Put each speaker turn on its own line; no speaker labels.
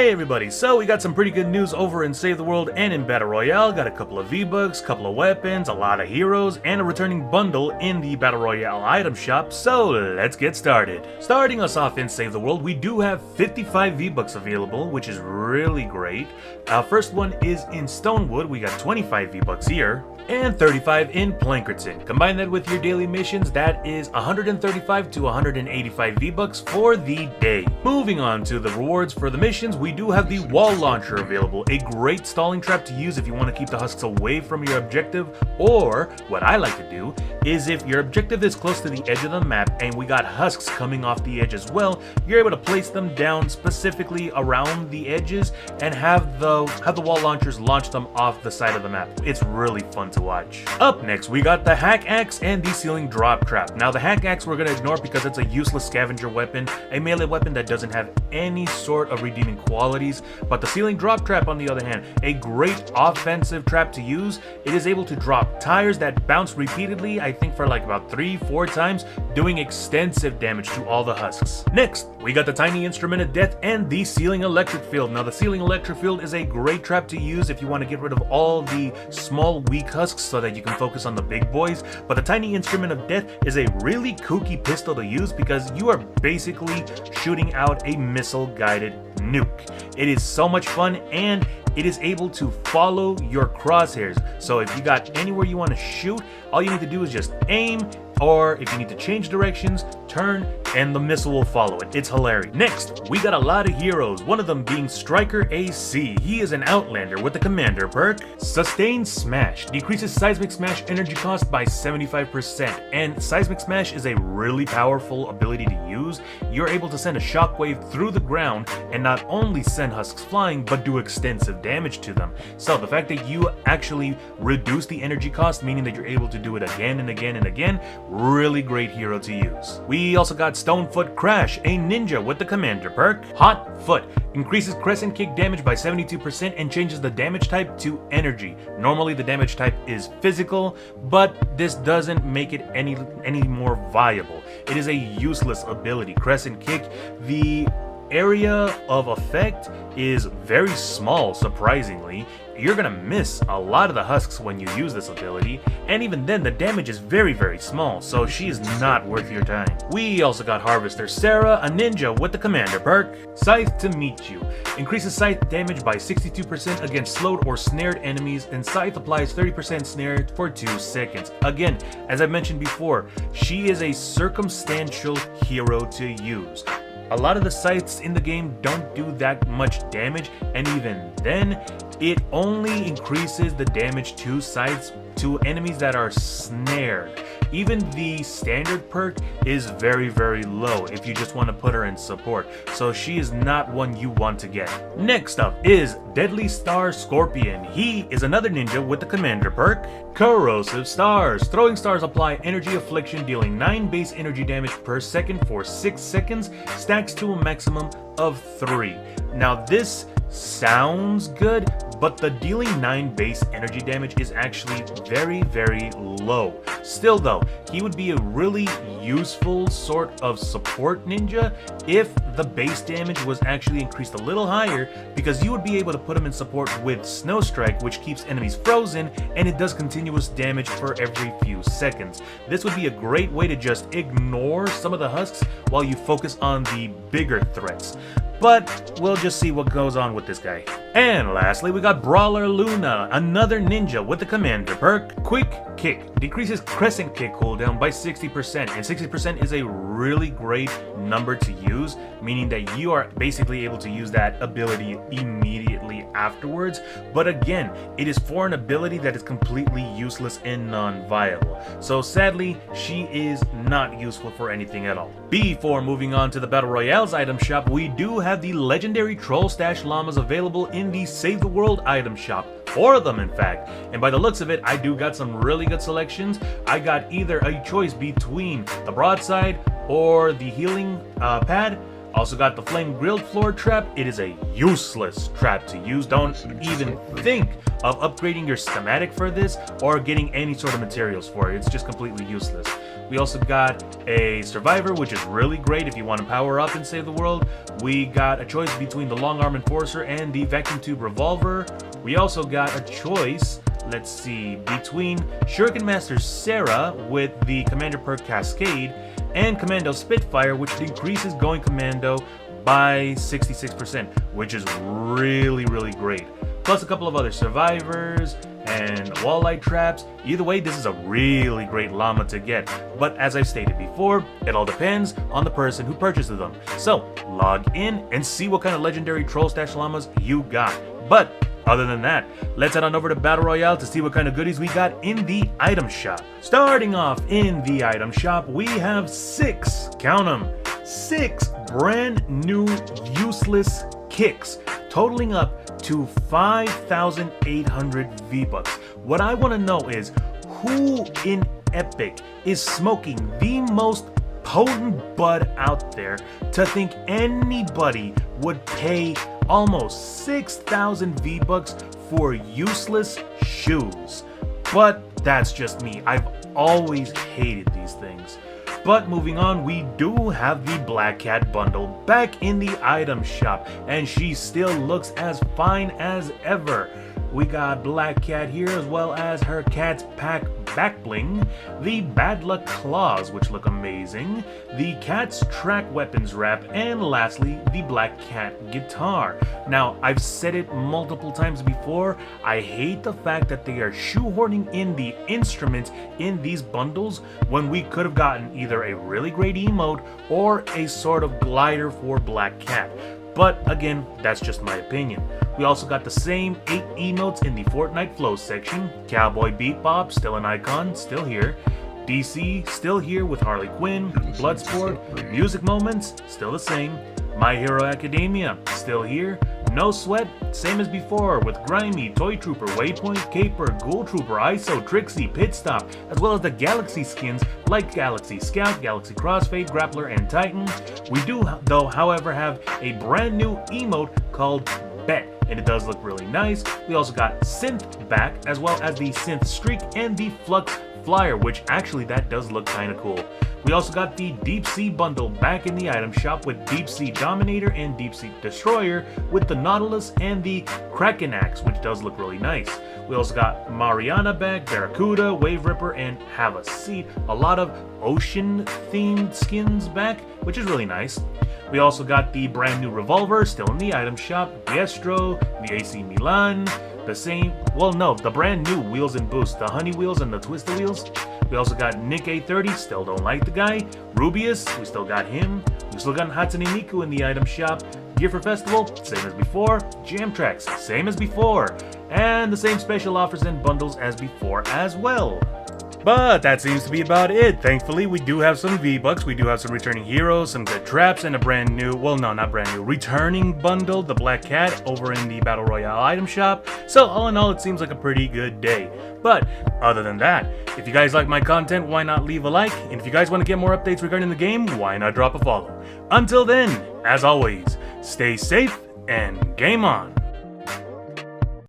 Hey everybody, so we got some pretty good news over in Save the World and in Battle Royale. Got a couple of V-Bucks, couple of weapons, a lot of heroes, and a returning bundle in the Battle Royale item shop, so let's get started. Starting us off in Save the World, we do have 55 V-Bucks available, which is really great. First one is in Stonewood, we got 25 V-Bucks here, and 35 in Plankerton. Combine that with your daily missions, that is 135 to 185 V-Bucks for the day. Moving on to the rewards for the missions, we do have the wall launcher available, a great stalling trap to use if you want to keep the husks away from your objective, or what I like to do is if your objective is close to the edge of the map and we got husks coming off the edge as well, you're able to place them down specifically around the edges and have the wall launchers launch them off the side of the map. It's really fun to watch. Up next, we got the hack axe and the ceiling drop trap. Now the hack axe we're going to ignore because it's a useless scavenger weapon, a melee weapon that doesn't have any sort of redeeming qualities, but the ceiling drop trap on the other hand, a great offensive trap to use. It is able to drop tires that bounce repeatedly, I think for like about 3-4 times, doing extensive damage to all the husks. Next, we got the tiny instrument of death and the ceiling electric field. Now the ceiling electric field is a great trap to use if you want to get rid of all the small weak husks so that you can focus on the big boys, but the tiny instrument of death is a really kooky pistol to use because you are basically shooting out a missile guided nuke. It is so much fun and it is able to follow your crosshairs. So if you got anywhere you want to shoot, all you need to do is just aim, or if you need to change directions, turn, and the missile will follow it. It's hilarious. Next, we got a lot of heroes, one of them being Striker AC. He is an Outlander with the Commander perk. Sustained Smash decreases Seismic Smash energy cost by 75%, and Seismic Smash is a really powerful ability to use. You're able to send a shockwave through the ground and not only send husks flying, but do extensive damage to them. So the fact that you actually reduce the energy cost, meaning that you're able to do it again and again and again, really great hero to use. We also got Stonefoot Crash, a ninja with the Commander perk. Hot Foot increases crescent kick damage by 72% and changes the damage type to energy. Normally the damage type is physical, but this doesn't make it any more viable. It is a useless ability. Crescent kick, the area of effect is very small, surprisingly. You're gonna miss a lot of the husks when you use this ability, and even then the damage is very small, so she is not worth your time. We also got Harvester Sarah, a ninja with the Commander perk. Scythe to Meet You increases scythe damage by 62% against slowed or snared enemies, and Scythe applies 30% snare for 2 seconds. Again, as I mentioned before, she is a circumstantial hero to use. A lot of the scythes in the game don't do that much damage, and even then, it only increases the damage to scythes to enemies that are snared. Even the standard perk is very low if you just want to put her in support, so she is not one you want to get. Next up is Deadly Star Scorpion. He is another ninja with the Commander perk. Corrosive Stars. Throwing stars apply energy affliction, dealing 9 base energy damage per second for 6 seconds, stacks to a maximum of 3. Now this sounds good, but the dealing 9 base energy damage is actually very low. Still though, he would be a really useful sort of support ninja if the base damage was actually increased a little higher, because you would be able to put him in support with Snow Strike, which keeps enemies frozen and it does continuous damage for every few seconds. This would be a great way to just ignore some of the husks while you focus on the bigger threats. But we'll just see what goes on with this guy. And lastly, we got Brawler Luna, another ninja with the Commander perk. Quick Kick decreases crescent kick cooldown by 60%, and 60% is a really great number to use, meaning that you are basically able to use that ability immediately afterwards. But again, it is for an ability that is completely useless and non-viable. So sadly, she is not useful for anything at all. Before moving on to the Battle Royale's item shop, we do have the legendary Troll Stash Llamas available in the Save the World item shop. 4 of them in fact, and by the looks of it, I do got some really good selections. I got either a choice between the broadside or the healing pad, Also got the flame grilled floor trap. It is a useless trap to use. Don't even think of upgrading your schematic for this or getting any sort of materials for it. It's just completely useless. We also got a survivor, which is really great if you want to power up and save the world. We got a choice between the long arm enforcer and the vacuum tube revolver. We also got a choice, let's see, between Shuriken Master Sarah with the commander perk Cascade and Commando Spitfire, which decreases going commando by 66%, which is really great. Plus a couple of other survivors and walleye traps. Either way, this is a really great llama to get. But as I've stated before, it all depends on the person who purchases them. So log in and see what kind of legendary troll stash llamas you got. But other than that, let's head on over to Battle Royale to see what kind of goodies we got in the item shop. Starting off in the item shop, we have 6, count them, 6 brand new useless kicks, totaling up to 5,800 V-Bucks. What I want to know is, who in Epic is smoking the most potent bud out there to think anybody would pay almost 6,000 V-Bucks for useless shoes? But that's just me. I've always hated these things. But moving on, we do have the Black Cat bundle back in the item shop, and she still looks as fine as ever. We got Black Cat here, as well as her cat's pack back bling, the Bad Luck Claws, which look amazing, the cat's track weapons wrap, and lastly, the Black Cat guitar. Now, I've said it multiple times before, I hate the fact that they are shoehorning in the instruments in these bundles when we could have gotten either a really great emote or a sort of glider for Black Cat. But again, that's just my opinion. We also got the same 8 emotes in the Fortnite Flow section. Cowboy Bebop, still an icon, still here. DC, still here with Harley Quinn. Bloodsport, Music Moments, still the same. My Hero Academia, still here. No Sweat, same as before, with Grimy, Toy Trooper, Waypoint, Caper, Ghoul Trooper, ISO, Trixie, Pit Stop, as well as the Galaxy skins like Galaxy Scout, Galaxy Crossfade, Grappler, and Titan. We do, though, however, have a brand new emote called Bet, and it does look really nice. We also got Synth back, as well as the Synth Streak and the Flux Flyer, which actually that does look kind of cool. We also got the Deep Sea bundle back in the item shop with Deep Sea Dominator and Deep Sea Destroyer with the Nautilus and the Kraken Axe, which does look really nice. We also got Mariana back, Barracuda, Wave Ripper, and Have a Seat. A lot of ocean-themed skins back, which is really nice. We also got the brand new Revolver still in the item shop, Diestro, the AC Milan, the brand new wheels and boost, the Honey Wheels and the Twister Wheels. We also got Nick A30, still don't like the guy. Rubius, we still got him. We still got Hatsune Miku in the item shop. Gear for Festival, same as before. Jam Tracks, same as before. And the same special offers and bundles as before as well. But that seems to be about it. Thankfully, we do have some V-Bucks, we do have some returning heroes, some good traps, and a brand new, well, no, not brand new, returning bundle, the Black Cat, over in the Battle Royale item shop. So all in all, it seems like a pretty good day. But other than that, if you guys like my content, why not leave a like? And if you guys want to get more updates regarding the game, why not drop a follow? Until then, as always, stay safe and game on.